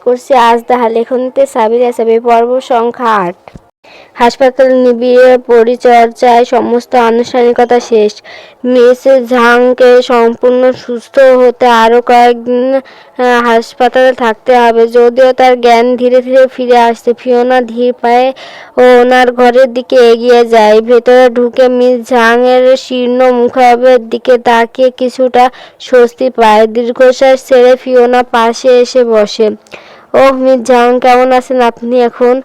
করছি আজদাহা, লেখনীতে সাবিরা সাবি, পর্ব সংখ্যা ৮। হাসপাতালের নিবিড় পরিচর্যায় সমস্ত আনুষ্ঠানিকতা শেষ। মিস ঝাংকে সম্পূর্ণ সুস্থ হতে আরও কয়েকদিন হাসপাতালে থাকতে হবে। যদিও তার জ্ঞান ধীরে ধীরে ফিরে আসছে, ফিওনা ধীর পায়ে ওনার ঘরের দিকে এগিয়ে যায়। ভেতরে ঢুকে মিস ঝাংয়ের শীর্ণ মুখাবয়বের দিকে তাকিয়ে কিছুটা স্বস্তি পায়। দীর্ঘশ্বাস ছেড়ে ফিওনা পাশে এসে বসে। ওহ মিস ঝাং, কেমন আছেন আপনি এখন?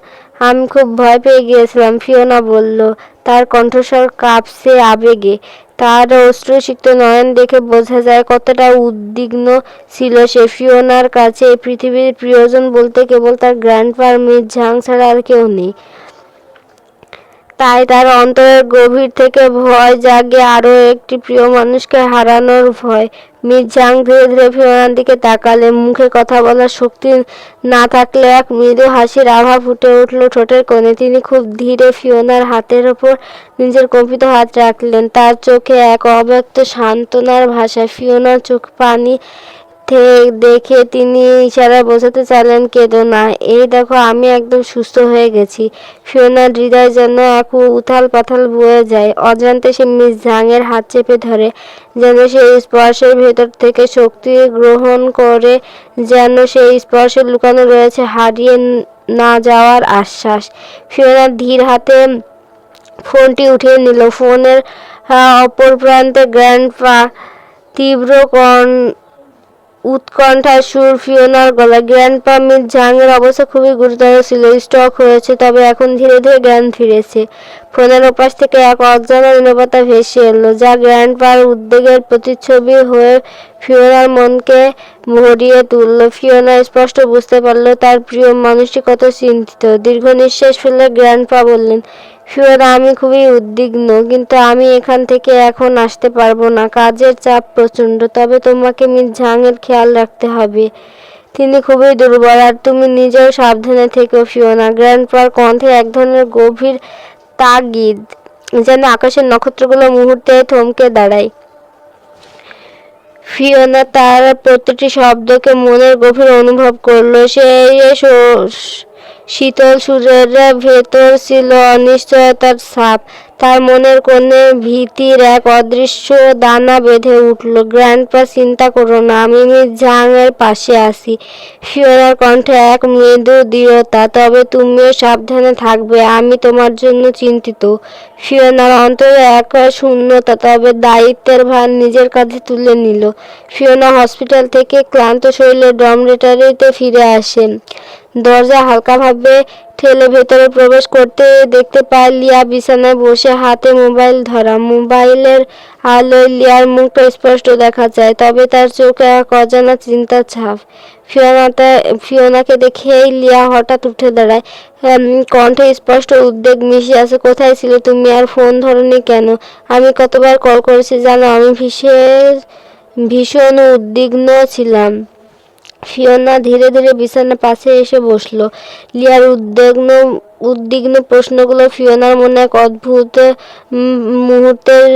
আমি খুব ভয় পেয়ে গিয়েছিলাম, ফিওনা বলল, তার কণ্ঠস্বর কাঁপছে আবেগে। তার অশ্রুসিক্ত নয়ন দেখে বোঝা যায় কতটা উদ্বিগ্ন ছিল সে। ফিওনার কাছে এই পৃথিবীর প্রিয়জন বলতে কেবল তার গ্র্যান্ডপা মিস ঝাং ছাড়া আর কেউ নেই। তাই তার অন্তরের গভীর থেকে ভয় জাগে, আরও একটি প্রিয় মানুষকে হারানোর ভয়। মিস ঝাং ধীরে ধীরে ফিওনার দিকে তাকালেন। মুখে কথা বলার শক্তি না থাকলেও এক মৃদু হাসির আভা ফুটে উঠল ঠোঁটের কোণে। তিনি খুব ধীরে ফিওনার হাতের ওপর নিজের কম্পিত হাত রাখলেন। তার চোখে এক অব্যক্ত সান্ত্বনার ভাষা। ফিওনার চোখ পানি দেখে তিনি ইশারায় বোঝাতে চাইলেন, কেঁদো না, এই দেখো আমি একদম সুস্থ হয়ে গেছি। ফিওনার হৃদয় যেন এক উথাল পাথাল বয়ে যায়। অজান্তে সে মিস ঝাংয়ের হাত চেপে ধরে, যেন সেই স্পর্শের ভেতর থেকে শক্তি গ্রহণ করে, যেন সেই স্পর্শে লুকানো রয়েছে হারিয়ে না যাওয়ার আশ্বাস। ফিওনার ধীর হাতে ফোনটি উঠিয়ে নিল। ফোনের অপর প্রান্তে গ্র্যান্ডপা, তীব্র উৎকণ্ঠার সুর ফিওনার গলায়। গ্র্যান্ডপা, মিস ঝাংয়ের অবস্থা খুবই গুরুতর ছিল, স্ট্রোক হয়েছে, তবে এখন ধীরে ধীরে জ্ঞান ফিরেছে। ফোনের ওপাশ থেকে এক অজানা নীরবতা ভেসে এলো, যা গ্র্যান্ডপার উদ্বেগের প্রতিচ্ছবি হয়ে ফিওনার মনকে ভরিয়ে তুলল। ফিওনা স্পষ্ট বুঝতে পারল তার প্রিয় মানুষটি কত চিন্তিত। দীর্ঘ নিঃশ্বাস ফেলে গ্র্যান্ডপা বললেন, ফিওনা, আমি খুবই উদ্বিগ্ন, কিন্তু আমি এখান থেকে এখন আসতে পারবো না, কাজের চাপ প্রচণ্ড। তবে তোমাকে মিস ঝাংয়ের খেয়াল রাখতে হবে, তিনি খুবই দুর্বল, আর তুমি নিজেও সাবধানে থেকো ফিওনা। গ্র্যান্ডপার কণ্ঠে এক ধরনের গভীর তাগিদ, যেন আকাশের নক্ষত্রগুলো মুহূর্তে থমকে দাঁড়ায়। ফিওনা তার প্রতিটি শব্দকে মনের গভীর অনুভব করল। সেই শীতল সুরের ভেতর ছিল অনিশ্চয়তার ছাপ। তার মনের কোণে ভীতির এক অদৃশ্য দানা বেঁধে উঠল। গ্র্যান্ডপা, চিন্তা করো না, আমি মিস ঝাংয়ের পাশে আছি। ফিওনার কণ্ঠে এক মৃদু দৃঢ়তা, তবে তুমিও সাবধানে থাকবে, আমি তোমার জন্য চিন্তিত। ফিওনার অন্তরে এক শূন্যতা, তবে দায়িত্বের ভার নিজের কাঁধে তুলে নিল। ফিওনা হসপিটাল থেকে ক্লান্ত শরীরে ডরমিটরিতে ফিরে আসে। দরজা হালকাভাবে ঠেলে ভেতরে প্রবেশ করতে দেখতে পায় লিয়া বিছানায় বসে, হাতে মোবাইল ধরা। মোবাইলের আলোয় লিয়ার মুখটা স্পষ্ট দেখা যায়, তবে তার চোখে এক অজানা চিন্তার ছাপ। ফিওনাকে দেখেই লিয়া হঠাৎ উঠে দাঁড়ায়, কণ্ঠে স্পষ্ট উদ্বেগ মিশে আছে। কোথায় ছিলে তুমি, আর ফোন ধরনি কেন? আমি কতবার কল করেছি জানো, আমি ভীষণ উদ্বিগ্ন ছিলাম। ফিওনা ধীরে ধীরে বিছানার পাশে এসে বসল। লিয়ার উদ্বিগ্ন প্রশ্নগুলো ফিওনার মনে এক অদ্ভুত মুহূর্তের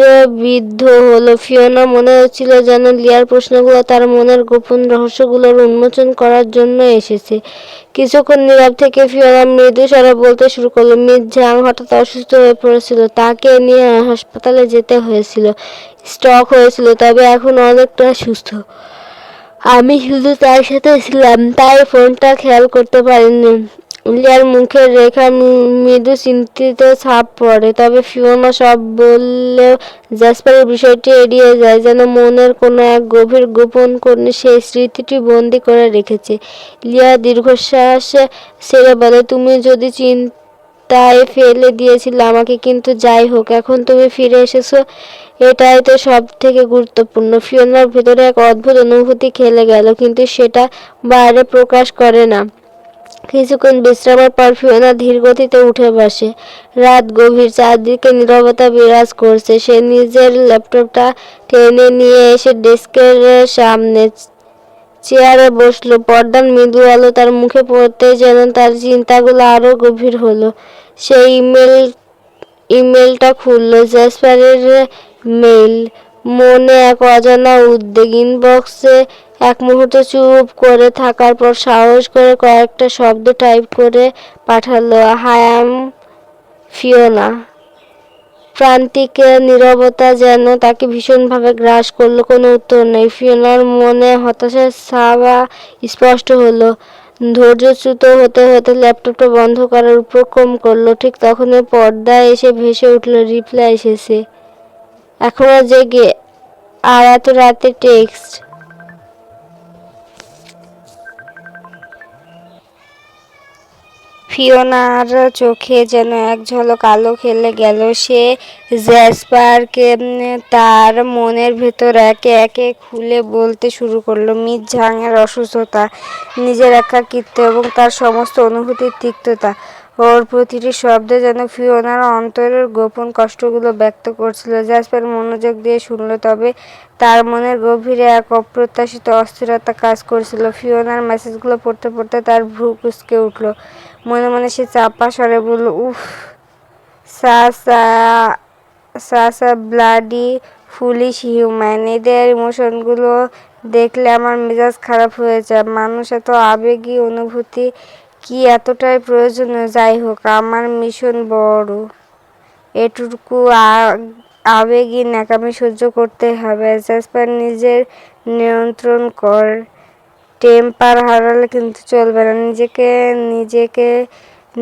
বিদ্ধ হলো। ফিওনার মনে হচ্ছিল যেন লিয়ার প্রশ্নগুলো তার মনের গোপন রহস্যগুলোর উন্মোচন করার জন্য এসেছে। কিছুক্ষণ নীরব থেকে ফিওনা মৃদু স্বরে বলতে শুরু করলো, মিস ঝাং হঠাৎ অসুস্থ হয়ে পড়েছিল, তাকে নিয়ে হাসপাতালে যেতে হয়েছিল, স্ট্রোক হয়েছিল, তবে এখন অনেকটা সুস্থ। আমি শুধু তার সাথে ছিলাম, তাই ফোনটা খেয়াল করতে পারিনি। লিয়ার মুখের রেখা মৃদু চিন্তিত ছাপ পড়ে, তবে ফিওনা সব বললেও জ্যাসপারের বিষয়টি এড়িয়ে যায়, যেন মনের কোনো এক গভীর গোপন কোণে সেই স্মৃতিটি বন্দি করে রেখেছে। লিয়া দীর্ঘশ্বাস ছেড়ে বলে, তুমি যদি চিন্তায় ফেলে দিয়েছিলে আমাকে, কিন্তু যাই হোক, এখন তুমি ফিরে এসেছো, এটাই তো সব থেকে গুরুত্বপূর্ণ। ফিওনার ভেতরে এক অদ্ভুত অনুভূতি খেলে গেল, কিন্তু সেটা বাইরে প্রকাশ করে না। কিছুক্ষণ বিশ্রামের পর ফিওনা ধীর গতিতে উঠে বসে। রাত গভীর, চারদিকে নীরবতা বিরাজ করছে। সে নিজের ল্যাপটপটা টেনে নিয়ে এসে ডেস্কের সামনে চেয়ারে বসলো। পর্দার মৃদু আলো তার মুখে পড়তে যেন তার চিন্তাগুলো আরো গভীর হলো। সে ইমেলটা খুললো, জ্যাসপারের মেইল। মনে এক অজানা উদ্বেগ। ইনবক্সে এক মুহূর্ত চুপ করে থাকার পর সাহস করে কয়েকটা শব্দ টাইপ করে পাঠালো, হাই আম ফিওনা। প্রান্তিকের নীরবতা যেন তাকে ভীষণভাবে গ্রাস করলো। কোনো উত্তর নেই। ফিওনার মনে হতাশার ছায়া স্পষ্ট হলো। ধৈর্যচ্যুত হতে হতে ল্যাপটপটা বন্ধ করার উপক্রম করলো। ঠিক তখনই পর্দায় এসে ভেসে উঠল রিপ্লাই এসেছে, এখনো জেগে আর এত রাতে টেক্সট। ফিওনার চোখে যেন এক ঝলক আলো খেলে গেল। সে জ্যাসপারকে তার মনের ভেতর একে একে খুলে বলতে শুরু করলো। মিস ঝাংয়ের অসুস্থতা, নিজের একাকিত্ব এবং তার সমস্ত অনুভূতির তিক্ততা। ওর প্রতিটি শব্দে যেন ফিওনার অন্তরের গোপন কষ্টগুলো ব্যক্ত করছিল। জ্যাসপার মনোযোগ দিয়ে শুনল, তবে তার মনের গভীরে এক অপ্রত্যাশিত অস্থিরতা কাজ করছিল। ফিওনার মেসেজগুলো পড়তে পড়তে তার ভ্রু কুঁচকে উঠল। মনে মনে সে চাপা স্বরে বলল, উফ, সাসা ব্লাডি ফুলিশ হিউম্যান। এদের ইমোশনগুলো দেখলে আমার মেজাজ খারাপ হয়ে যায়। মানুষ এত আবেগী, অনুভূতি কি এতটাই প্রয়োজনীয়? যাই হোক, আমার মিশন বড়, এটুকু আবেগী ন্যাকামি সহ্য করতে হবে। জ্যাসপার, নিজের নিয়ন্ত্রণ কর। টেম্পার হারালে কিন্তু চলবে না।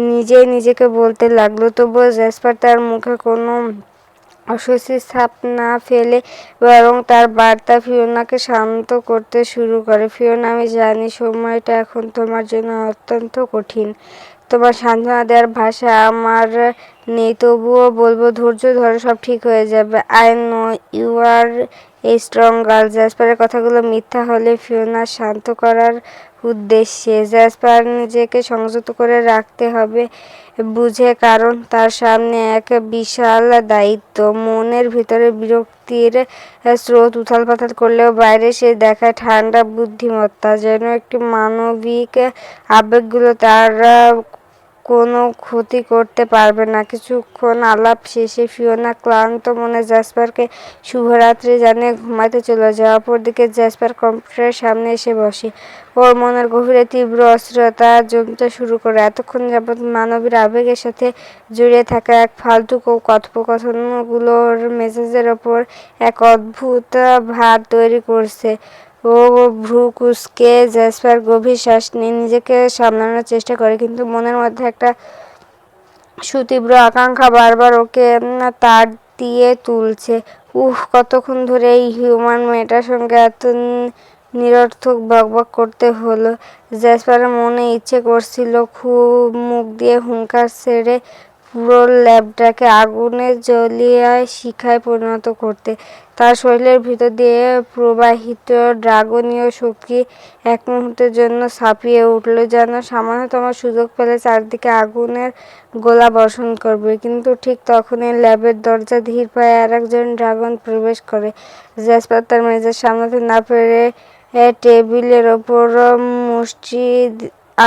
নিজেই নিজেকে বলতে লাগলো। তবুও জ্যাসপার তার মুখে কোনো অস্বস্তির ছাপ না ফেলে বরং তার বার্তা ফিওনাকে শান্ত করতে শুরু করে। ফিওনা, আমি জানি সময়টা এখন তোমার জন্য অত্যন্ত কঠিন। তোমার সান্ত্বনা দেওয়ার ভাষা আমার নেই, তবুও বলবো ধৈর্য ধরো, সব ঠিক হয়ে যাবে। I know you are a strong girl. জ্যাসপারের কথাগুলো মিথ্যা হলে ফিওনা শান্ত করার উদ্দেশ্যে জ্যাসপার নিজেকে সংযত করে রাখতে হবে বুঝে, কারণ তার সামনে এক বিশাল দায়িত্ব। মনের ভিতরে বিরক্তির স্রোত উথাল পাথাল করলেও বাইরে সে দেখায় ঠান্ডা বুদ্ধিমত্তা, যেন একটি মানবিক আবেগগুলো তার কোনো ক্ষতি করতে পারবে না। কিছুক্ষণ আলাপ শেষে ফিওনা ক্লান্ত মনে জ্যাসপারকে শুভরাত্রি জানিয়ে ঘুমাতে চলে যায়। অপরদিকে জ্যাসপার কম্পিউটারের সামনে এসে বসে। ওর মনের গভীরে তীব্র অস্থিরতা জমতে শুরু করে। এতক্ষণ যাবৎ মানবীর আবেগের সাথে জড়িয়ে থাকা এক ফালতু কথোপকথনগুলোর মেজাজের ওপর এক অদ্ভুত ভার তৈরি করছে। ও ভ্রু কুঁচকে জ্যাসপার গভীর শ্বাস নিয়ে নিজেকে সামলানোর চেষ্টা করে, কিন্তু মনের মধ্যে একটা সুতীব্র আকাঙ্ক্ষা বারবার ওকে তাড় দিয়ে তুলছে। কতক্ষণ ধরে এই হিউম্যান মেয়েটার সঙ্গে এত নিরর্থক বকবক করতে হলো। জ্যাসপারের মনে ইচ্ছে করছিল খুব মুখ দিয়ে হুঙ্কার ছেড়ে পুরো ল্যাবটাকে আগুনে জ্বলিয়ে শিখায় পরিণত করতে। তার শরীরের ভিতর দিয়ে প্রবাহিত ড্রাগনীয় শক্তি এক মুহূর্তের জন্য ছাপিয়ে উঠল, যেন সামান্যতম সুযোগ পেলে চারদিকে আগুনের গোলা বর্ষণ করবে। কিন্তু ঠিক তখনই ল্যাবের দরজা ধীর পায়ে আরেকজন ড্রাগন প্রবেশ করে। জ্যাসপার তার মেজাজ সামলাতে না পেরে টেবিলের ওপর মুষ্টি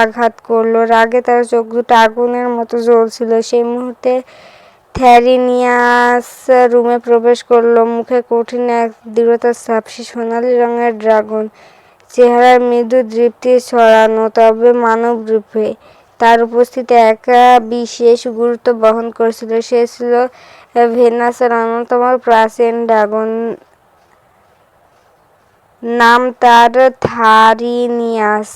আঘাত করলো। রাগে তার চোখ দুটো আগুনের মতো জ্বলছিল। সেই মুহূর্তে থ্যারিনিয়াস রুমে প্রবেশ করলো। মুখে কঠিন এক দৃঢ়তার ছাপ। সে সোনালি রঙের ড্রাগন, চেহারায় মৃদু দৃপ্তি ছড়ানো, তবে মানব রূপে। তার উপস্থিতি এক বিশেষ গুরুত্ব বহন করছিল। সে ছিল ভেনাসের অন্যতম প্রাচীন ড্রাগন। নাম তার থারিনিয়াস।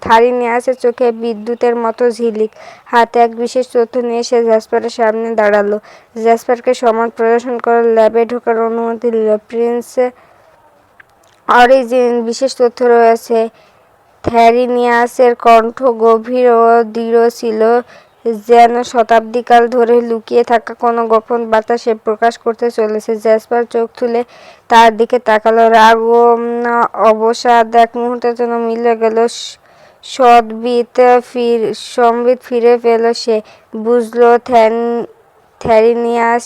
থারিনিয়াসের চোখে বিদ্যুতের মতো ঝিলিক। হাতে এক বিশেষ তথ্য নিয়ে সে জ্যাসপারের সামনে দাঁড়ালো। জ্যাসপারকে সম্মান প্রদর্শন করে ল্যাবে ঢোকার অনুমতি দিল। প্রিন্স অরিজিন, বিশেষ তথ্য রয়েছে। থ্যারিনিয়াসের কণ্ঠ গভীর ও দৃঢ় ছিল, যেন শতাব্দীকাল ধরে লুকিয়ে থাকা কোনো গোপন বার্তা সে প্রকাশ করতে চলেছে। জ্যাসপার চোখ তুলে তার দিকে তাকালো। রাগ ও অবসাদ এক মুহূর্তের জন্য মিলে গেল। সম্বিত ফিরে পেল সে। বুঝলো থ্যারিনিয়াস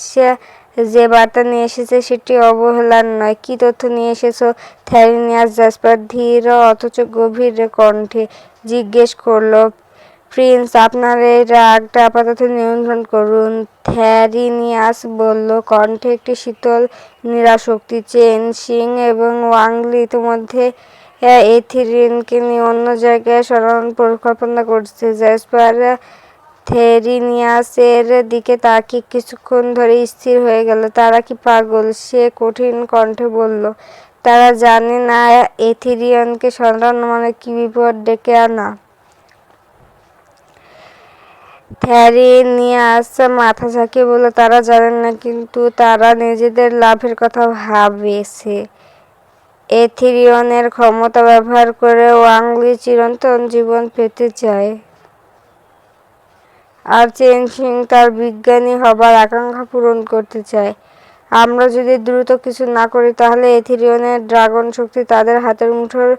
যে বার্তা নিয়ে এসেছে সেটি অবহেলার নয়। কি তথ্য নিয়ে এসেছো থ্যারিনিয়াস? জ্যাসপার ধীর অথচ গভীর কণ্ঠে জিজ্ঞেস করলো। প্রিন্স, আপনার এই রাগটা আপাতত নিয়ন্ত্রণ করুন, থ্যারিনিয়াস বলল, কণ্ঠে একটি শীতল নিরাশক্তি। চেন সিং এবং ওয়াংলি ইতিমধ্যে এথিরিনকে নিয়ে অন্য জায়গায় সরানোর পরিকল্পনা করছে। জ্যাসপার থেরিনিয়াসের দিকে তাকিয়ে কিছুক্ষণ ধরে স্থির হয়ে গেল। তারা কি পাগল? সে কঠিন কণ্ঠে বলল, তারা জানে না এথিরিয়নকে সরানো মানে কি বিপদ ডেকে আনা। থ্যারিনিয়াস মাথা ঝাঁকিয়ে বলল, তারা জানেন না, কিন্তু তারা নিজেদের লাভের কথা ভাবেছে। এথিরিয়নের ক্ষমতা ব্যবহার করে ওয়াংলি চিরন্তন জীবন পেতে চায়, আর চেন সিং তার বিজ্ঞানী হবার আকাঙ্ক্ষা পূরণ করতে চায়। আমরা যদি দ্রুত কিছু না করি তাহলে এথিরিয়নের ড্রাগন শক্তি তাদের হাতের মুঠোর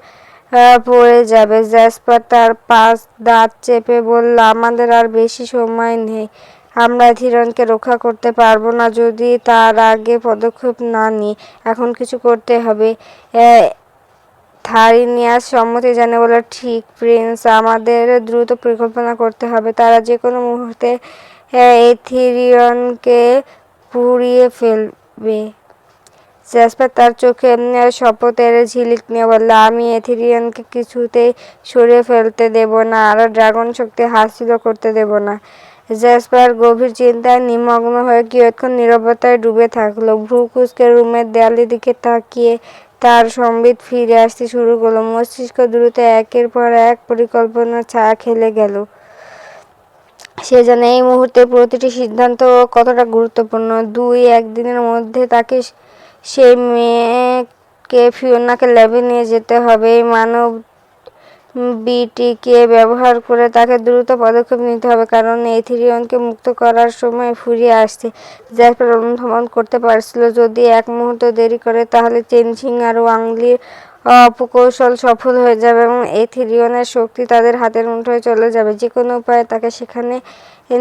পড়ে যাবে। জ্যাসপার তার পাঁচ দাঁত চেপে বলল, আমাদের আর বেশি সময় নেই। আমরা এথিরিয়নকে রক্ষা করতে পারবো না যদি তার আগে পদক্ষেপ না নিই। এখন কিছু করতে হবে। থ্যারিনিয়াস সম্মতি জানে বলল, ঠিক প্রিন্স, আমাদের দ্রুত পরিকল্পনা করতে হবে। তারা যে কোনো মুহূর্তে এথিরিয়নকে পুড়িয়ে ফেলবে। জ্যাসপার তার চোখে শপথের ঝিলিক নিয়ে বলল, আমি এথিরিয়নকে কিছুতেই সরিয়ে ফেলতে দেব না, আর ড্রাগন শক্তি হাসিলও করতে দেব না। জ্যাসপার গভীর চিন্তায় নিমগ্ন হয়ে কিয়ৎক্ষণ নীরবতায় ডুবে থাকলো। ভ্রু কুঁচকে রুমের দেয়ালের দিকে তাকিয়ে তার সম্বিত ফিরে আসতে শুরু করলো। মস্তিষ্ক দ্রুত একের পর এক পরিকল্পনার ছায়া খেলে গেল। সে জানে এই মুহূর্তে প্রতিটি সিদ্ধান্ত কতটা গুরুত্বপূর্ণ। একদিনের মধ্যে তাকে সেই মেয়েকে, ফিওনাকে ল্যাবে নিয়ে যেতে হবে। এই মানব বিটিকে ব্যবহার করে তাকে দ্রুত পদক্ষেপ নিতে হবে, কারণ এথিরিয়নকে মুক্ত করার সময় ফুরিয়ে আসছে। জ্যাসপার অনুধাবন করতে পারছিল, যদি এক মুহূর্ত দেরি করে তাহলে চেন সিং আর ওয়াংলির অপকৌশল সফল হয়ে যাবে এবং এথিরিয়নের শক্তি তাদের হাতের মুঠোয় চলে যাবে। যে কোনো উপায়ে তাকে সেখানে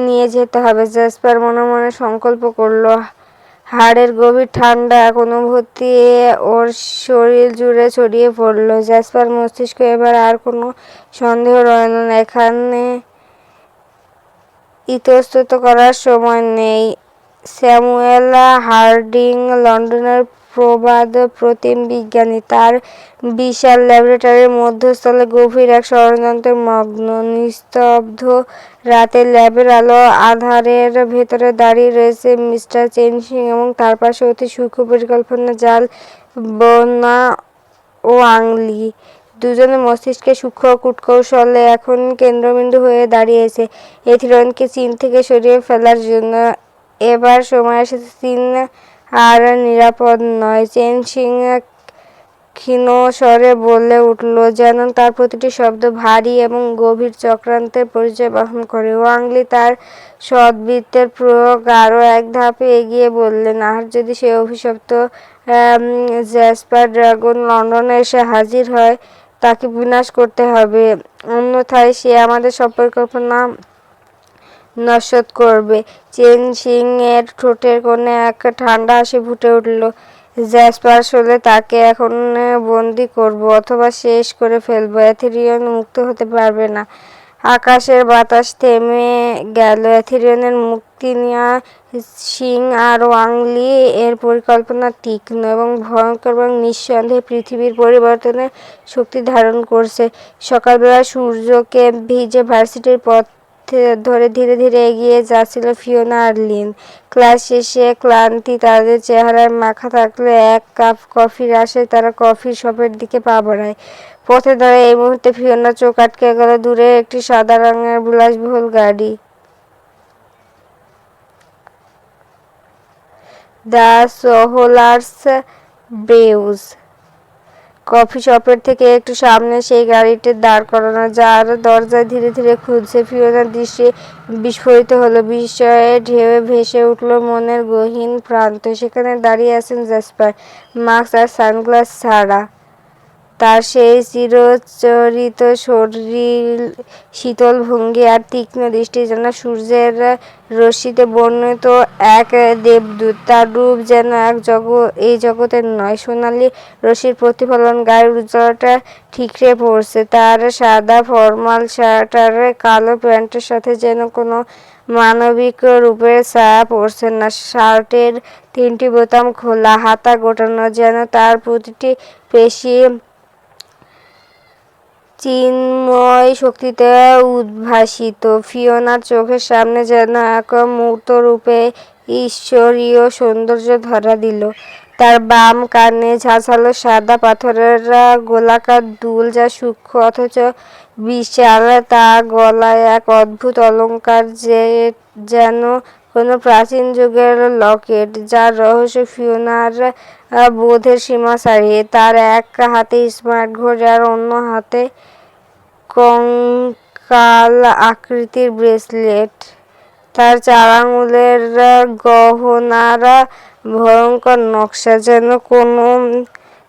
নিয়ে যেতে হবে। জ্যাসপার মনে মনে সংকল্প করল। হাড়ের গভীর ঠান্ডা এক অনুভূতি ওর শরীর জুড়ে ছড়িয়ে পড়ল। জ্যাসপার মস্তিষ্ক এবার আর কোনো সন্দেহ রইল না, এখানে ইতস্তত করার সময় নেই। স্যামুয়েল হার্ডিং লন্ডনের প্রবাদ প্রতিম বিজ্ঞানী, তার বিশাল ল্যাবরেটরির মধ্যস্থলে গভীর এক ষড়যন্ত্রের মগ্ন। নিস্তব্ধ রাতে ল্যাবের আলো আধারের ভেতরে দাঁড়িয়ে রয়েছে মিস্টার চেন সিং এবং তার পাশে অতি সূক্ষ্ম পরিকল্পনা জাল বোনা ওয়াংলি। দুজনের মস্তিষ্কে সূক্ষ্ম কূটকৌশলে এখন কেন্দ্রবিন্দু হয়ে দাঁড়িয়েছে এথিরিয়নকে চীন থেকে সরিয়ে ফেলার জন্য। এবার সময় এসেছে, চীন আর নিরাপদ নয়। চেন সিং ক্ষীণ স্বরে বলে উঠল, যেন তার প্রতিটি শব্দ ভারী এবং গভীর চক্রান্তের পরিচয় বহন করে। ওয়াংলি তার সদ্বৃত্তের প্রয়োগ আরও এক ধাপে এগিয়ে বললেন, আর যদি সে অভিশপ্ত জ্যাসপার ড্রাগন লন্ডনে এসে হাজির হয়, তাকে বিনাশ করতে হবে, অন্যথায় সে আমাদের সব পরিকল্পনা নস্যাৎ করবে। চেন সিং এর ঠোঁটের কোণে এক ঠান্ডা হাসি ফুটে উঠল। জ্যাসপার হলে তাকে এখন বন্দি করব, অথবা শেষ করে ফেলবো। এথিরিয়ন মুক্ত হতে পারবে না। আকাশের বাতাস থেমে গেল। এথিরিয়নের মুক্তি নেওয়া সিং আর ওয়াংলি এর পরিকল্পনা তীক্ষ্ণ এবং ভয়ঙ্কর এবং নিঃসন্দেহে পৃথিবীর পরিবর্তনের শক্তি ধারণ করছে। সকালবেলা সূর্যকে ভিজে ভার্সিটির পথ ধরে ধীরে ধীরে এগিয়ে যাচ্ছিল ফিওনা আর লিন। ক্লাস শেষে ক্লান্তি তাদের চেহারায় মাখা থাকলে এক কাপ কফির আশায় তারা কফি শপের দিকে পা বাড়ায়। পথে দাঁড়ায় এই মুহূর্তে ফিওনার চোখ আটকে গেল দূরে একটি সাদা রঙের বিলাসবহুল গাড়ি। দ্য সোহলার্স ব্রেউজ কফি শপের থেকে একটু সামনে সেই গাড়িটি দাঁড় করানো, যার দরজায় ধীরে ধীরে খুলছে। ফিওনার দৃষ্টি বিস্ফোরিত হলো, বিস্ময়ে ঢেউয়ে ভেসে উঠল মনের গহীন প্রান্ত। সেখানে দাঁড়িয়ে আছেন জ্যাসপার, মাস্ক আর সানগ্লাস ছাড়া। তার সেই চিরচরিত শরীর, শীতল ভঙ্গি আর তীক্ষ্ণ দৃষ্টি যেন সূর্যের রশ্মিতে বর্ণিত এক দেবদূত। তার রূপ যেন এই জগতের নয়। সোনালি রশ্মির প্রতিফলন গায়ের উজ্জ্বলতা ঠিকরে পড়ছে তার সাদা ফরমাল শার্ট আর কালো প্যান্টের সাথে যেন কোনো মানবিক রূপের ছায়া পড়ছে না। শার্টের 3টি বোতাম খোলা, হাতা গোটানো, যেন তার প্রতিটি পেশি চিন্ময় শক্তিতে উদ্ভাসিত। ফিওনার চোখের সামনে যেন এক মূর্তরূপে ঈশ্বরীয় সৌন্দর্য ধরা দিল। তার বাম কানে ঝাঁঝালো সাদা পাথরের গোলাকার দুল, যা সূক্ষ্ম অথচ বিশাল। তার গলায় এক অদ্ভুত অলংকার, যেন কোনো প্রাচীন যুগের লকেট, যার রহস্য ফিওনার বোধের সীমা ছাড়িয়ে। তার এক হাতে স্মার্ট ঘড়ি আর অন্য হাতে কঙ্কাল আকৃতির ব্রেসলেট। তার 4 আঙুলের গহনার ভয়ঙ্কর নকশা, যেন কোনো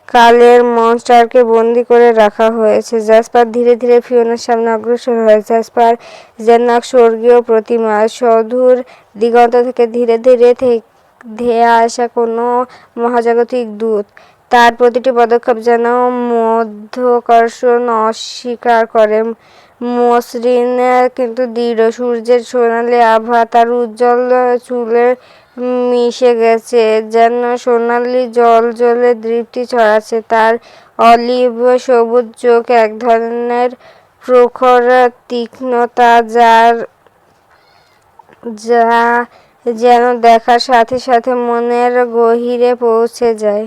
কালের মনস্টারকে বন্দি করে রাখা হয়েছে। জ্যাসপার ধীরে ধীরে ফিওনার সামনে অগ্রসর হয়। জ্যাসপার যেন এক স্বর্গীয় প্রতিমা, সুদূর দিগন্ত থেকে ধীরে ধীরে ধেয়ে আসা কোনো মহাজাগতিক দূত। তার প্রতিটি পদক্ষেপ যেন মাধ্যাকর্ষণ অস্বীকার করে, মসৃণ কিন্তু দৃঢ়। সূর্যের সোনালি আভা তার উজ্জ্বল চুলে মিশে গেছে, যেন সোনালি জ্বলে দীপ্তি ছড়াচ্ছে। তার অলিভ সবুজ চোখ এক ধরনের প্রখর তীক্ষ্ণতা, যা যেন দেখার সাথে সাথে মনের গহীরে পৌঁছে যায়।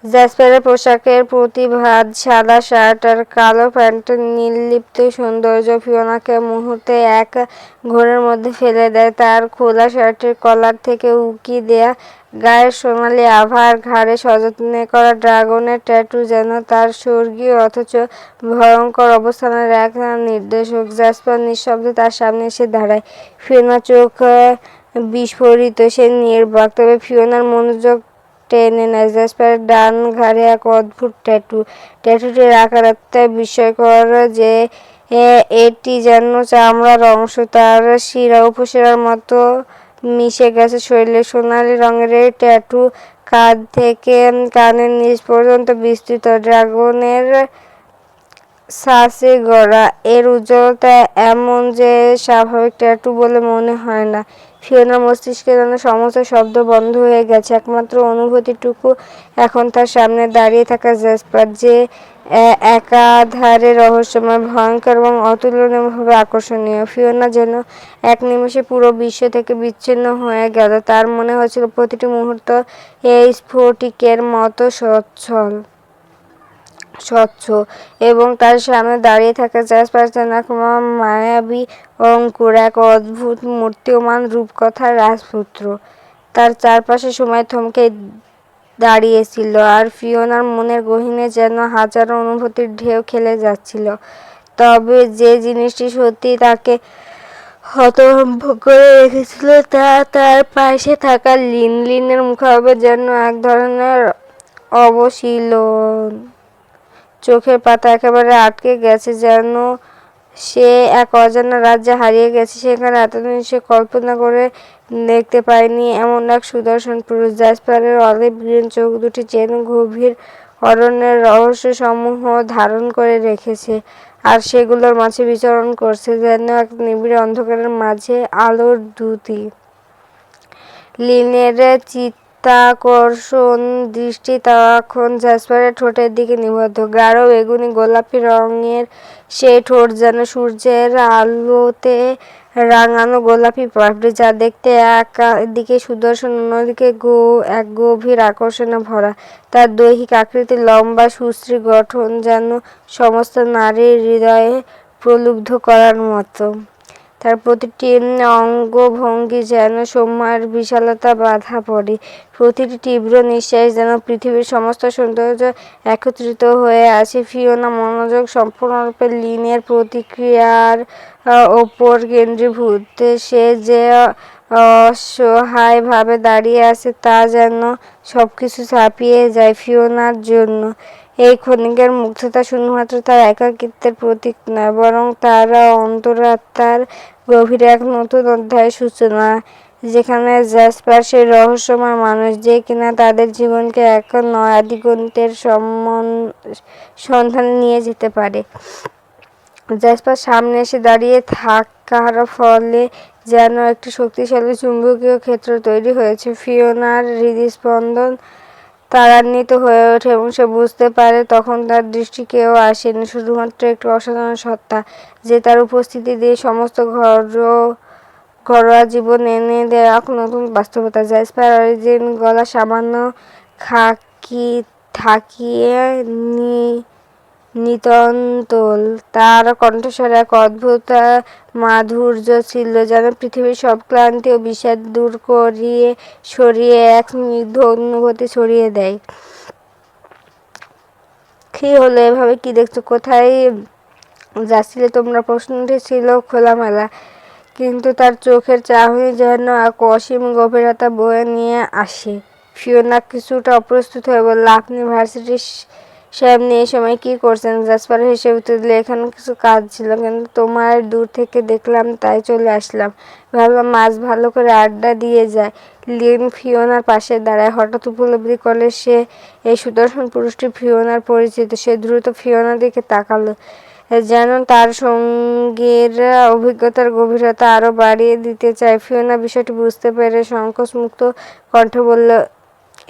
জ্যাসপারের পোশাকের প্রতিভাত সাদা শার্ট আর কালো প্যান্টের নির্লিপ্ত সৌন্দর্য ফিওনাকে মুহূর্তে এক ঘোরের মধ্যে ফেলে দেয়। তার খোলা শার্টের কলার থেকে উঁকি দেয়া গায়ের সোনালি আভা আর ঘাড়ে সযত্নে করা ড্রাগনের ট্যাটু যেন তার স্বর্গীয় অথচ ভয়ঙ্কর অবস্থানের এক নির্দেশক। জ্যাসপার নিঃশব্দে তার সামনে এসে দাঁড়ায়। ফিওনার চোখ বিস্ফারিত, সে নির্বাক। তবে ফিওনার মনোযোগ টেনে নেয় জ্যাসপারের ডান ঘাড়ে এক অদ্ভুত ট্যাটু। ট্যাটুটির আকার এতটাই বিস্ময়কর যে এটি যেন চামড়ার অংশ। তার শিরা উপশিরার মতো মিশে গেছে শরীরে। সোনালি রঙের এই ট্যাটু কাঁধ থেকে কানের নিচ পর্যন্ত বিস্তৃত, ড্রাগনের ছাঁচে গড়া। এর উজ্জ্বলতা এমন যে স্বাভাবিক ট্যাটু বলে মনে হয় না। ফিওনার মস্তিষ্কে যেন সমস্ত শব্দ বন্ধ হয়ে গেছে। একমাত্র অনুভূতিটুকু এখন তার সামনে দাঁড়িয়ে থাকা জ্যাসপার, যে একাধারে রহস্যময়, ভয়ঙ্কর এবং অতুলনীয়ভাবে আকর্ষণীয়। ফিওনা যেন এক নিমেষে পুরো বিশ্ব থেকে বিচ্ছিন্ন হয়ে গেল। তার মনে হচ্ছিল প্রতিটি মুহূর্ত এই স্ফটিকের মতো স্বচ্ছ, এবং তার সামনে দাঁড়িয়ে থাকা জ্যাসপার যেন এক মায়াবী অঙ্কুর, এক অদ্ভুত মূর্তিমান রূপকথার রাজপুত্র। তার চারপাশে সময় থমকে দাঁড়িয়েছিল, আর ফিওনার মনের গহীনে যেন হাজারো অনুভূতির ঢেউ খেলে যাচ্ছিল। তবে যে জিনিসটি সত্যি তাকে হতভম্ব করে রেখেছিল তা তার পাশে থাকা লিনের মুখাবয়ব, যেন এক ধরনের অবশীলন। চোখের পাতা একেবারে আটকে গেছে, যেন সে এক অজানা রাজ্যে হারিয়ে গেছে। সেখানে এতদিন সে কল্পনা করে দেখতে পায়নি এমন এক সুদর্শন পুরুষ। জ্যাসপারের অলিভ গ্রিন চোখ দুটি যেন গভীর অরণ্যের রহস্য সমূহ ধারণ করে রেখেছে, আর সেগুলোর মাঝে বিচরণ করছে যেন এক নিবিড় অন্ধকারের মাঝে আলোর দ্যুতি। লিনের চিত্তাকর্ষণ দৃষ্টি তখন জ্যাসপারের ঠোঁটের দিকে নিবদ্ধ। গাঢ় বেগুনি গোলাপি রঙের সেই ঠোঁট যেন সূর্যের আলোতে রাঙানো গোলাপি পাপড়ি, যা দেখতে একদিকে সুদর্শন, অন্যদিকে এক গভীর আকর্ষণে ভরা। তার দৈহিক আকৃতি, লম্বা সুশ্রী গঠন যেন সমস্ত নারীর হৃদয়ে প্রলুব্ধ করার মতো। তার প্রতিটি অঙ্গভঙ্গি যেন সময়ের বিশালতা বাঁধা পড়ে। প্রতিটি তীব্র নিঃশ্বাস যেন পৃথিবীর সমস্ত সৌন্দর্য একত্রিত হয়ে আছে। ফিওনা মনোযোগ সম্পূর্ণরূপে লিনের প্রতিক্রিয়ার ওপর কেন্দ্রীভূত। সে যে অসহায়ভাবে দাঁড়িয়ে আছে, তা যেন সবকিছু ছাপিয়ে যায় ফিওনার জন্য। এই ক্ষণিকের মুগ্ধতা শুধুমাত্র তার একাকিত্বের প্রতীক নয়, বরং তার অন্তরাত্মার গভীরে এক নতুন অধ্যায়ের সূচনা, যেখানে জ্যাসপার সেই রহস্যময় মানুষ যে কিনা তাদের জীবনকে এক নয়া দিগন্তের সন্ধানে নিয়ে যেতে পারে। জ্যাসপার সামনে এসে দাঁড়িয়ে থাকার ফলে যেন একটি শক্তিশালী চুম্বকীয় ক্ষেত্র তৈরি হয়েছে। ফিওনার হৃদস্পন্দন ত্বরান্বিত হয়ে ওঠে এবং সে বুঝতে পারে তখন তার দৃষ্টি কেউ আসেনি, শুধুমাত্র একটি অসাধারণ সত্তা, যে তার উপস্থিতি দিয়ে সমস্ত ঘরোয়া জীবন এনে দেয় এক নতুন বাস্তবতা। জ্যাসপার অরিজিন গলা সামান্য থাকিয়ে নিতন্তল, তার কণ্ঠস্বরে এক অদ্ভুত মাধুর্য ছিল, যেন পৃথিবীর সব ক্লান্তি ও বিষাদ দূর সরিয়ে এক স্নিগ্ধ অনুভূতি ছড়িয়ে দেয়। কি হলো, এভাবে কি দেখছো, কোথায় যাচ্ছিলে তোমরা? প্রশ্নটি ছিল খোলামেলা, কিন্তু তার চোখের চাহনি যেন এক অসীম গভীরতা বয়ে নিয়ে আসে। ফিওনা কিছুটা অপ্রস্তুত হয়ে বলল, আপনি ভার্সিটির সামনে এই সময় কি করছেন? জ্যাসপার হেসে উত্তর দিল, এখানে কিছু কাজ ছিল, কিন্তু তোমার দূর থেকে দেখলাম তাই চলে আসলাম। ভাবলাম মাছ ভালো করে আড্ডা দিয়ে যায়। লিন ফিওনার পাশে দাঁড়ায়, হঠাৎ উপলব্ধি করলে সে এই সুদর্শন পুরুষটি ফিওনার পরিচিত। সে দ্রুত ফিওনার দিকে তাকালো, যেন তার সঙ্গীর অভিজ্ঞতার গভীরতা আরো বাড়িয়ে দিতে চায়। ফিওনা বিষয়টি বুঝতে পেরে সংকোচমুক্ত কণ্ঠে বলল,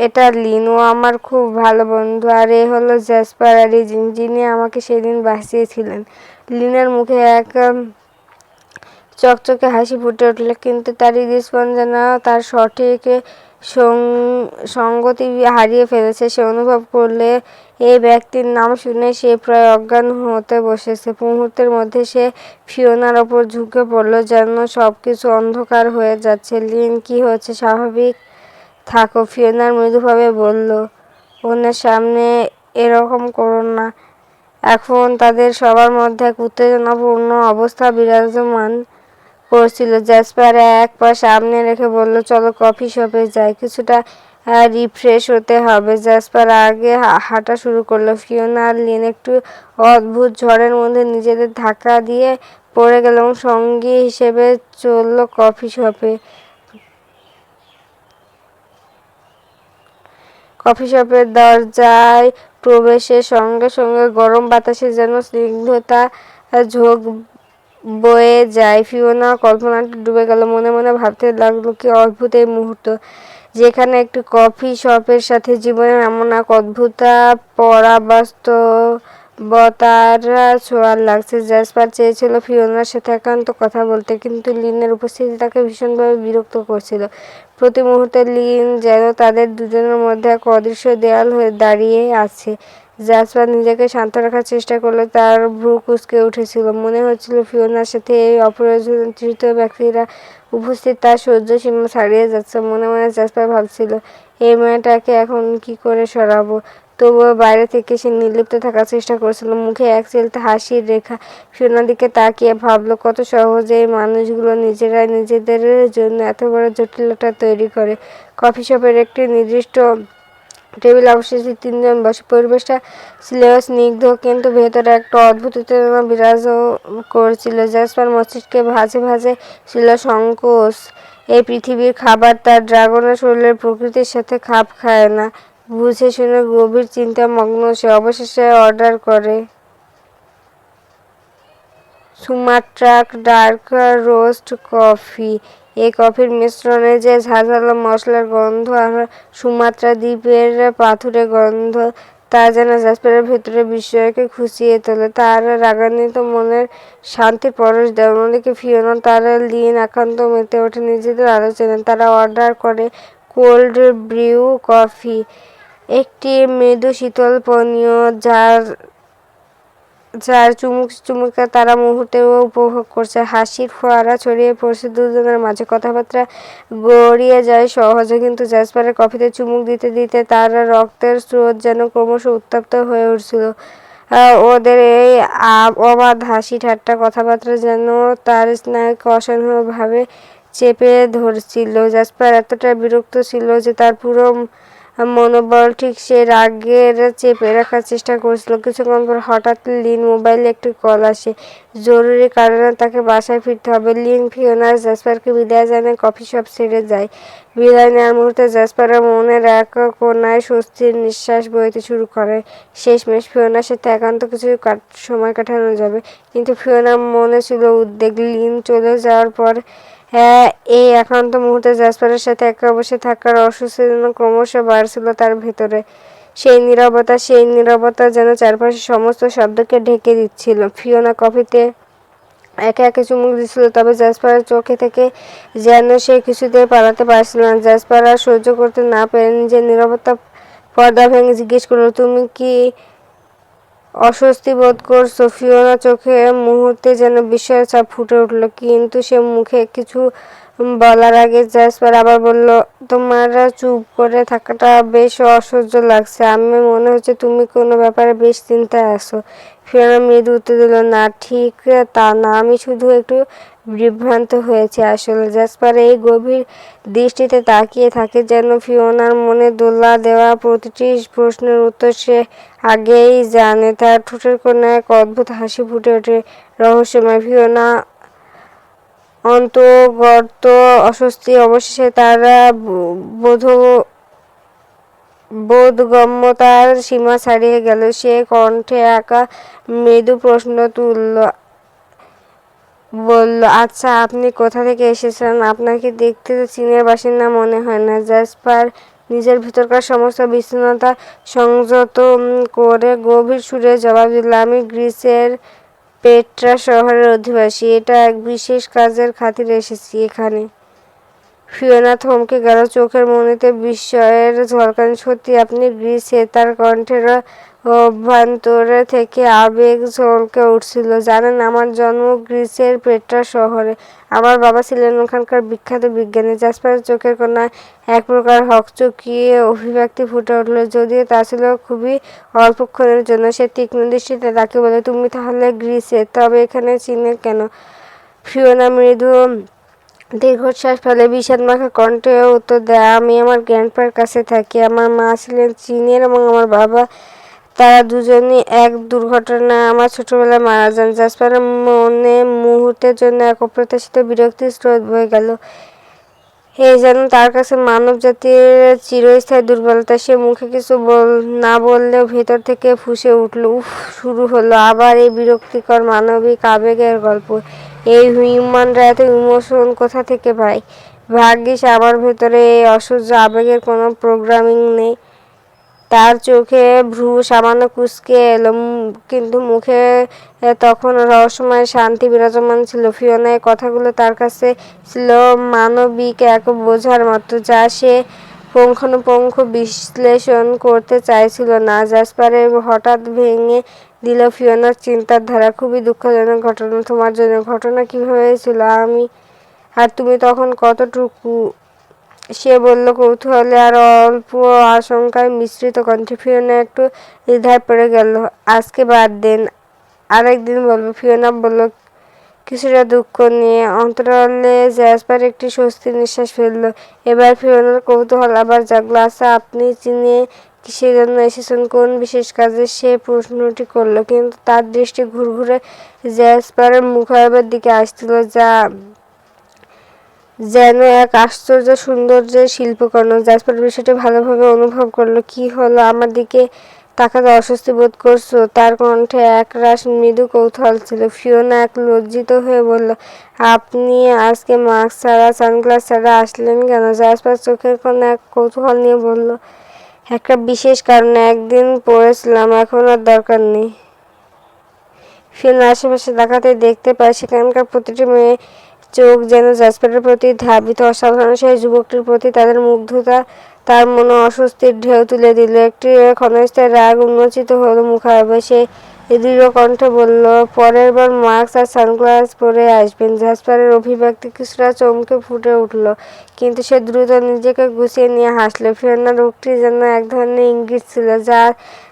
এটা লিন, ও আমার খুব ভালো বন্ধু, আর এ হলো জ্যাসপার অরিজিন, যিনি আমাকে সেদিন বাঁচিয়েছিলেন। লিনের মুখে এক চকচকে হাসি ফুটে উঠল, কিন্তু তার হৃদস্পন্দন তার সঠিক সঙ্গতি হারিয়ে ফেলেছে। সে অনুভব করলে এই ব্যক্তির নাম শুনে সে প্রায় অজ্ঞান হতে বসেছে। মুহূর্তের মধ্যে সে ফিওনার ওপর ঝুঁকে পড়ল, যেন সবকিছু অন্ধকার হয়ে যাচ্ছে। লিন, কি হচ্ছে? স্বাভাবিক থাকো, ফিওনার মৃদুভাবে বলল, অন্যের সামনে এরকম করো না। এখন তাদের সবার মধ্যে এক উত্তেজনাপূর্ণ অবস্থা বিরাজমান করছিল। জ্যাসপার এক পা সামনে রেখে বলল, চলো কফি শপে যাই, কিছুটা রিফ্রেশ হতে হবে। জ্যাসপার আগে হাঁটা শুরু করলো। ফিওনা আর লিন একটু অদ্ভুত ঝড়ের মধ্যে নিজেদের ধাক্কা দিয়ে পড়ে গেল এবং সঙ্গী হিসেবে চলল কফি শপে। কফি শপের দরজায় প্রবেশের সঙ্গে সঙ্গে গরম বাতাসে যেন স্নিগ্ধতা ঝোঁক বয়ে যায়। ফিওনা কল্পনাটা ডুবে গেল, মনে মনে ভাবতে লাগলো, কি অদ্ভুত এই মুহূর্ত, যেখানে একটি কফি শপের সাথে জীবনের এমন এক অদ্ভুত পরাবাস্তবতার ছোঁয়া লাগছে। জ্যাসপার চেয়েছিল ফিওনার সাথে একান্ত কথা বলতে, কিন্তু লিনের উপস্থিতি তাকে ভীষণভাবে বিরক্ত করছিল। প্রতি মুহূর্তে লিন যেন তাদের দুজনের মধ্যে এক অদৃশ্য দেয়াল হয়ে দাঁড়িয়ে আছে। জ্যাসপার নিজেকে শান্ত রাখার চেষ্টা করলে তার ভ্রু কুঁচকে উঠেছিল। মনে হচ্ছিল ফিওনার সাথে এই অপ্রয়োজনীয় তৃতীয় ব্যক্তিরা উপস্থিত তার সহ্য সীমা ছাড়িয়ে যাচ্ছে। মনে মনে জ্যাসপার ভাবছিল, এই মেয়েটাকে এখন কি করে সরাবো। তবুও বাইরে থেকে সে নির্লিপ্ত থাকার চেষ্টা করছিল, মুখে এক চিলতে হাসির রেখা। ফিওনার দিকে তাকিয়ে ভাবল, কত সহজে এই মানুষগুলো নিজেরাই নিজেদের জন্য এত বড় জটিলতা তৈরি করে। কফি শপের একটি নির্দিষ্ট টেবিল অবশেষে তিনজন বসে। পরিবেশটা ছিল স্নিগ্ধ, কিন্তু ভেতরে একটা অদ্ভুত উত্তেজনা বিরাজ করছিল। জ্যাসপার মস্তিষ্কে ভাঁজে ভাঁজে ছিল সংকোচ। এই পৃথিবীর খাবার তার ড্রাগনের শরীরের প্রকৃতির সাথে খাপ খায় না। বুঝে শুনে গভীর চিন্তামগ্ন সে অবশেষে অর্ডার করে সুমাট্রাক ডার্ক রোস্ট কফি। এই কফির মিশ্রণে যে ঝাঁঝালো মশলার গন্ধ আর সুমাত্রা দ্বীপের পাথুরে গন্ধ, তা যেন জ্যাসপারের ভেতরে বিস্ময়কে খুঁচিয়ে তোলে, তার রাগান্বিত মনের শান্তির পরশ দেয়। অন্যদিকে ফিওনা তার লিন একান্ত মেতে ওঠে নিজেদের আলোচনায়। তারা অর্ডার করে কোল্ড ব্রিউ কফি, একটি মৃদু শীতল পানীয় যার চুমুকে তারা মুহূর্তেও উপভোগ করছে। হাসির ফোয়ারা ছড়িয়ে পড়ছে দুজনের মাঝে, কথাবার্তা গড়িয়ে যায় সহজে, কিন্তু জ্যাসপারের কফিতে চুমুক দিতে দিতে তার রক্তের স্রোত যেন ক্রমশ উত্তপ্ত হয়ে উঠছিল। ওদের এই অবাধ হাসি ঠাট্টা কথাবার্তা যেন তার স্নায়ুকে অসহনীয়ভাবে চেপে ধরছিল। জাসপার এতটা বিরক্ত ছিল যে তার পুরো মনোবল ঠিক সে রাগের চেপে রাখার চেষ্টা করছিল। কিছুক্ষণ পর হঠাৎ লিন মোবাইলে একটি কল আসে। জরুরি কারণে তাকে বাসায় ফিরতে হবে। লিন ফিওনা জাসপারকে বিদায় জানিয়ে কফি শপ ছেড়ে যায়। বিদায় নেওয়ার মুহূর্তে জাসপারের মনের এক কোণায় স্বস্তির নিঃশ্বাস বইতে শুরু করে। শেষমেশ ফিওনার সাথে একান্ত কিছু সময় কাটানো যাবে। কিন্তু ফিওনার মনে ছিল উদ্বেগ। লিন চলে যাওয়ার পর এই একান্ত মুহূর্তে জাসপারের সাথে একা বসে থাকার অস্বস্তি যেন ক্রমশ বাড়ছিল তার ভেতরে। সেই নীরবতা যেন চারপাশের সমস্ত শব্দকে ঢেকে দিচ্ছিল। ফিওনা কফিতে একে একে চুমুক দিচ্ছিল, তবে জাসপারের চোখে থেকে যেন সে কিছুতেই পালাতে পারছিল না। জাসপার আর সহ্য করতে না পেরে নিজের নীরবতা পর্দা ভেঙে জিজ্ঞেস করল, তুমি কি অস্বস্তি বোধ করছো? ফিওনা চোখে মুহূর্তে যেন বিস্ময়ের ছাপ ফুটে উঠল, কিন্তু সে মুখে কিছু বলার আগে জাসপার আবার বলল, তোমার চুপ করে থাকাটা বেশ অসহ্য লাগছে। আমি মনে হচ্ছে তুমি কোনো ব্যাপারে বেশ চিন্তায় আছো। ফিওনা মৃদু উত্তর দিল, না ঠিক তা না, আমি শুধু একটু বিভ্রান্ত হয়েছে আসলে। জাসপার এই গভীর দৃষ্টিতে তাকিয়ে থাকে, যেন ফিওনার মনে দোলা দেওয়া প্রতিটি প্রশ্নের উত্তর সে আগেই জানে। তার ঠোঁটের কোণে এক অদ্ভুত হাসি ফুটে ওঠে, রহস্যময়। ফিওনা অন্তর্গত অস্বস্তি অবশেষে তার বোধগম্যতার সীমা ছাড়িয়ে গেল। সে কণ্ঠে একা মৃদু প্রশ্ন তুলল, বলল, আচ্ছা আপনি কোথা থেকে এসেছেন? আপনাকে দেখতে তো চীনের বাসিন্দা মনে হয় না। জাসপার নিজের ভিতরকার সমস্ত বিষণ্ণতা সংযত করে গভীর সুরে জবাব দিল, আমি গ্রিসের পেট্রা শহরের অধিবাসী। এটা এক বিশেষ কাজের খাতিরে এসেছি এখানে। ফিওনা থমকে গেল, চোখের মনিতে বিস্ময়ের ঝলকানি। সত্যি আপনি গ্রিসে? তার কণ্ঠের অভ্যন্তরে থেকে আবেগ ঝলকে উঠছিল। জানেন, আমার জন্ম গ্রিসের পেট্রা শহরে। আমার বাবা ছিলেন ওখানকার বিখ্যাত বিজ্ঞানী। জাসপারের চোখের কোণায় এক প্রকার হকচকিয়ে অভিব্যক্তি ফুটে উঠল, যদিও তা ছিল খুবই অল্পক্ষণের জন্য। সে তীক্ষ্ণ দৃষ্টিতে তাকে বলে, তুমি তাহলে গ্রিসে? তবে এখানে চীনে কেন? ফিওনা মৃদু দীর্ঘশ্বাস ফেলে বিষাদমাখা কণ্ঠে উত্তর দেয়, আমি আমার গ্র্যান্ডপার কাছে থাকি। আমার মা ছিলেন চীনের এবং আমার বাবা, তারা দুজনই এক দুর্ঘটনায় আমার ছোটবেলায় মারা যান। জাসপারের মনে মুহূর্তের জন্য এক অপ্রত্যাশিত বিরক্তির স্রোত বয়ে গেল। এই যেন তার কাছে মানব জাতির চিরস্থায়ী দুর্বলতা। সে মুখে কিছু না বললেও ভেতর থেকে ফুঁসে উঠল, উফ, শুরু হলো আবার এই বিরক্তিকর মানবিক আবেগের গল্প। এই হিউম্যানরা এত ইমোশন কোথা থেকে পায়? ভাগ্যিস আমার ভেতরে এই অসহ্য আবেগের কোনো প্রোগ্রামিং নেই। তার চোখে ভ্রু সামান্য কুঁচকে এলো, কিন্তু মুখে তখন রহস্যময় শান্তি বিরাজমান ছিল। ফিওনা এই কথাগুলো তার কাছে ছিল মানবিক এক বোঝার মতো, যা সে পুঙ্খানুপুঙ্খ বিশ্লেষণ করতে চাইছিল না। জাসপারে হঠাৎ ভেঙে দিল ফিওনার চিন্তার ধারা, খুবই দুঃখজনক ঘটনা তোমার জন্য। ঘটনা কিভাবে হয়েছিল? আর তুমি তখন কতটুকু? সে বলল কৌতূহলে আর অল্প আশঙ্কায় মিশ্রিত কণ্ঠে। ফিওনা একটু দ্বিধায় পড়ে গেল। আজকে বাদ দেন, আরেকদিন বলবো। ফিওনা বলল কিছুটা দুঃখ নিয়ে। অন্তরালে জাসপার একটি স্বস্তির নিঃশ্বাস ফেলল। এবার ফিওনার কৌতূহল আবার জাগলো। আচ্ছা আপনি চীনে কিসের জন্য এসেছেন? কোন বিশেষ কাজে? সে প্রশ্নটি করল, কিন্তু তার দৃষ্টি ঘুরঘুরে জাসপারের মুখাবয়বের দিকে আসছিল, যা যেন এক আশ্চর্য সৌন্দর্যের শিল্পকর্ম। জাসপার বিষয়টি ভালোভাবে অনুভব করলো। কি হলো? আমার দিকে তাকাতে অস্বস্তি বোধ করছো? তার কণ্ঠে একরাশ মৃদু কৌতূহল ছিল। ফিওনা এক লজ্জিত হয়ে বলল, আপনি আজকে মাস্ক ছাড়া, সানগ্লাস ছাড়া আসলেন কেন? জাসপার চোখের কোণে এক কৌতূহল নিয়ে বলল, একটা বিশেষ কারণে। একদিন পড়েছিলাম, এখন আর দরকার নেই। ফিওনা আশেপাশে তাকাতে দেখতে পায় সেখানকার প্রতিটি মেয়ে চোখ যেন জাসপারের প্রতি ধাবিত। অসাধারণ সেই যুবকটির প্রতি তাদের মুগ্ধতা তার মনে অস্বস্তির ঢেউ তুলে দিল। একটি ক্ষণস্থায়ী রাগ উন্মোচিত হলো মুখাবয়বে। সে দৃঢ় কণ্ঠে বলল, পরের বার মাস্ক আর সানগ্লাস পরে আসবেন। জাসপারের অভিব্যক্তি কিছুটা চমকে ফুটে উঠল, কিন্তু সে দ্রুত নিজেকে গুছিয়ে নিয়ে হাসল। ফিওনার উক্তি যেন এক ধরনের ইঙ্গিত ছিল, যা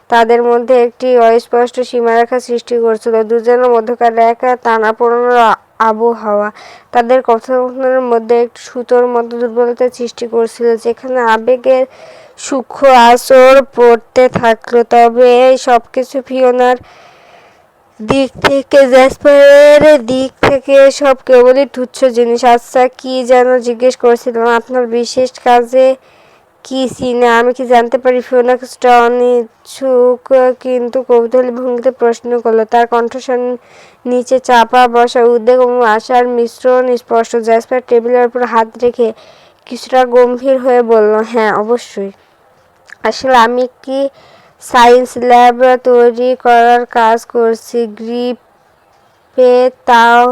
তাদের মধ্যে একটি অস্পষ্ট সীমারেখা সৃষ্টি করছিল, দুজনের মধ্যকার এক টানাপোড়েনের আবহাওয়া তাদের কথোপকথনের মধ্যে একটি সুতোর মতো দুর্বলতা সৃষ্টি করছিল, যেখানে আবেগের সূক্ষ্ম আঁচড় পড়তে থাকলো। তবে এই সবকিছু ফিওনার দিক থেকে, জ্যাসপারের দিক থেকে সব কেবলই তুচ্ছ জিনিস। আচ্ছা, কি যেন জিজ্ঞেস করছিলাম? আপনার বিশেষ কাজে কি সিনে? আমি কি জানতে পারি? ফিওনা কিছুটা অনিচ্ছুক কিন্তু কৌতূহলী ভঙ্গিতে প্রশ্ন করলো। তার কণ্ঠস্বর নিচে চাপা বসা উদ্বেগ এবং আশার মিশ্রণ স্পষ্ট। জ্যাসপার টেবিলের উপর হাত রেখে কিছুটা গম্ভীর হয়ে বলল, হ্যাঁ অবশ্যই। আসলে আমি কি সায়েন্স ল্যাব তৈরি করার কাজ করছি গ্রিপে, তাও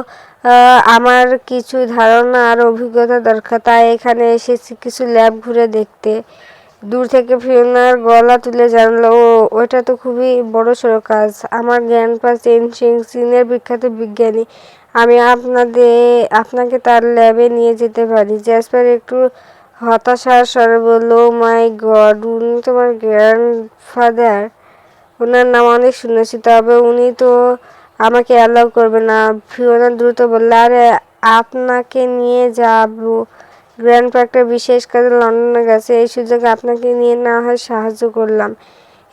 আমার কিছু ধারণা আর অভিজ্ঞতা দরকার, তাই এখানে এসেছি কিছু ল্যাব ঘুরে দেখতে। দূর থেকে ফিওনার গলা তুলে জানালো, ও ওটা তো খুবই বড়সড় কাজ। আমার গ্র্যান্ডপা চেন শিং চীনের বিখ্যাত বিজ্ঞানী, আমি আপনাকে তার ল্যাবে নিয়ে যেতে পারি। জ্যাসপার একটু হতাশার স্বরে বলল, মাই গড, উনি তোমার গ্র্যান্ডফাদার? ওনার নাম অনেক শুনেছি, তবে উনি তো আমাকে অ্যালাউ করবে না। ফিওনা দ্রুত বলল, আরে আপনাকে নিয়ে যাব। গ্র্যান্ডপা একটা বিশেষ কাজে লন্ডনে গেছে, এই সুযোগে আপনাকে নিয়ে না হয় সাহায্য করলাম।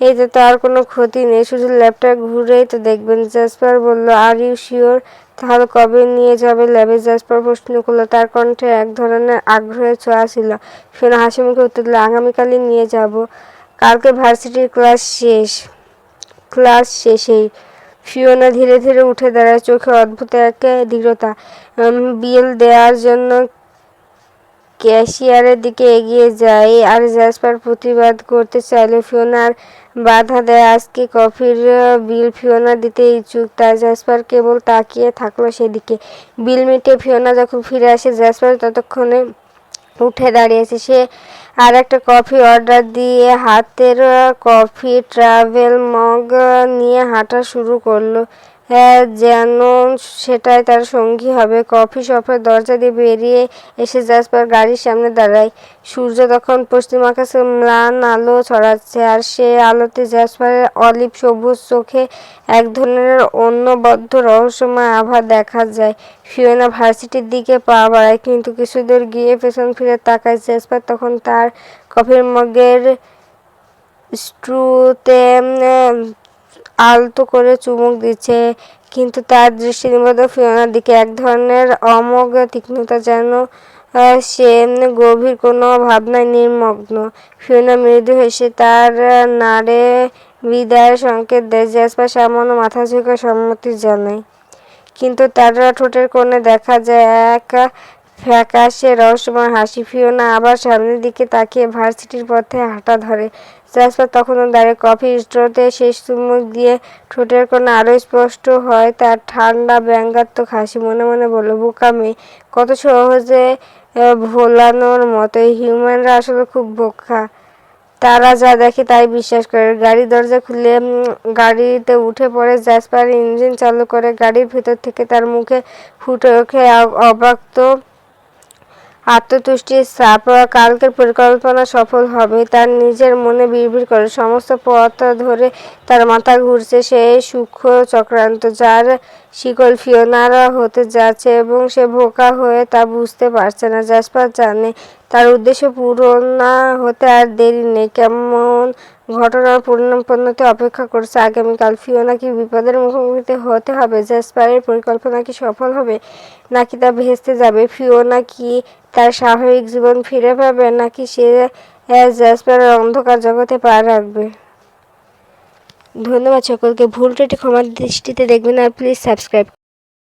এতে তো আর কোনো ক্ষতি নেই, শুধু ল্যাবটা ঘুরেই তো দেখবেন। জ্যাসপার বলল, আর ইউ শিওর? তাহলে কবে নিয়ে যাবে ল্যাবে? জ্যাসপার প্রশ্ন করলো, তার কণ্ঠে এক ধরনের আগ্রহের ছোঁয়া ছিল। ফিওনা হাসি মুখে উত্তর দিল, আগামীকালই নিয়ে যাব। কালকে ভার্সিটির ক্লাস শেষেই। ফিওনা ধীরে ধীরে উঠে দাঁড়ায়, চোখে অদ্ভুত এক দৃঢ়তা। বিল দেওয়ার জন্য ক্যাশিয়ারের দিকে এগিয়ে যায়, আর জ্যাসপার প্রতিবাদ করতে চাইলে ফিওনার বাধা দেয়। আজকে কফির বিল ফিওনা দিতে ইচ্ছুক, তাই জ্যাসপার কেবল তাকিয়ে থাকলো সেদিকে। বিল মিটিয়ে ফিওনা যখন ফিরে আসে, জ্যাসপার ততক্ষণে উঠে দাঁড়িয়েছে। সে আর একটা কফি অর্ডার দিয়ে হাতের কফি ট্রাভেল মগ নিয়ে হাঁটা শুরু করলো, যেন সেটাই তার সঙ্গী হবে। কফি শপের দরজা দিয়ে বেরিয়ে এসে জ্যাসপার গাড়ির সামনে দাঁড়ায়। সূর্য তখন পশ্চিম আকাশে ম্লান আলো ছড়াচ্ছে, আর সে আলোতে জ্যাসপারের অলিভ সবুজ চোখে এক ধরনের অনবদ্য রহস্যময় আভা দেখা যায়। ফিওনা ভার্সিটির দিকে পা বাড়ায়, কিন্তু কিছু দূর গিয়ে পেছন ফিরে তাকায়। জ্যাসপার তখন তার কফির মগের স্ট্রুতে আলতো করে চুমুক দিচ্ছে, কিন্তু তার দৃষ্টি নিবদ্ধ ফিওনার দিকে, এক ধরনের অমোঘ তীক্ষ্ণতা, যেন সে গভীর কোনো ভাবনায় নিমগ্ন। ফিওনা মৃদু হেসে তার নাড়ে বিদায়ের সংকেত দেয়। জ্যাসপার সামান্য মাথা ঝুঁকে সম্মতি জানায়, কিন্তু তার ঠোঁটের কোণে দেখা যায় এক ফ্যাকাশে রহস্যময় হাসি। ফিওনা আবার সামনের দিকে তাকিয়ে ভার্সিটির পথে হাঁটা ধরে। জ্যাসপার তখনও দাঁড়িয়ে, কফি স্ট্রোতে শেষ চুমুক দিয়ে ঠোঁটের কোণে আরও স্পষ্ট হয় তার ঠান্ডা ব্যঙ্গাত্মক হাসি। মনে মনে বলল, বোকা মেয়ে, কত সহজে ভোলানোর মতো। হিউম্যানরা আসলে খুব বোকা, তারা যা দেখে তাই বিশ্বাস করে। গাড়ির দরজা খুলে গাড়িতে উঠে পড়ে জ্যাসপার ইঞ্জিন চালু করে। গাড়ির ভেতর থেকে তার মুখে ফুটে ওঠে অব্যক্ত আত্মতুষ্টির ছাপ। কালকের পরিকল্পনা সফল হবে, তার নিজের মনে বিড়বিড় করে। সমস্ত পথ ধরে তার মাথা ঘুরছে সেই সূক্ষ্ম চক্রান্ত, যার শিকল ফিওনার হতে যাচ্ছে, এবং সে বোকা হয়ে তা বুঝতে পারছে না। জ্যাসপার জানে তার উদ্দেশ্য পূরণ না হতে আর দেরি নেই। কেমন ঘটনার পরিণতি অপেক্ষা করছে আগামীকাল? ফিওনা কি বিপদের মুখোমুখি হতে হবে? জ্যাসপারের পরিকল্পনা কি সফল হবে, নাকি তা ভেস্তে যাবে? ফিওনা কি তার স্বাভাবিক জীবন ফিরে পাবে, নাকি সে জ্যাসপারের অন্ধকার জগতে পা রাখবে? ধন্যবাদ সকলকে। ভুল ত্রুটি ক্ষমার দৃষ্টিতে দেখবেন, আর প্লিজ সাবস্ক্রাইব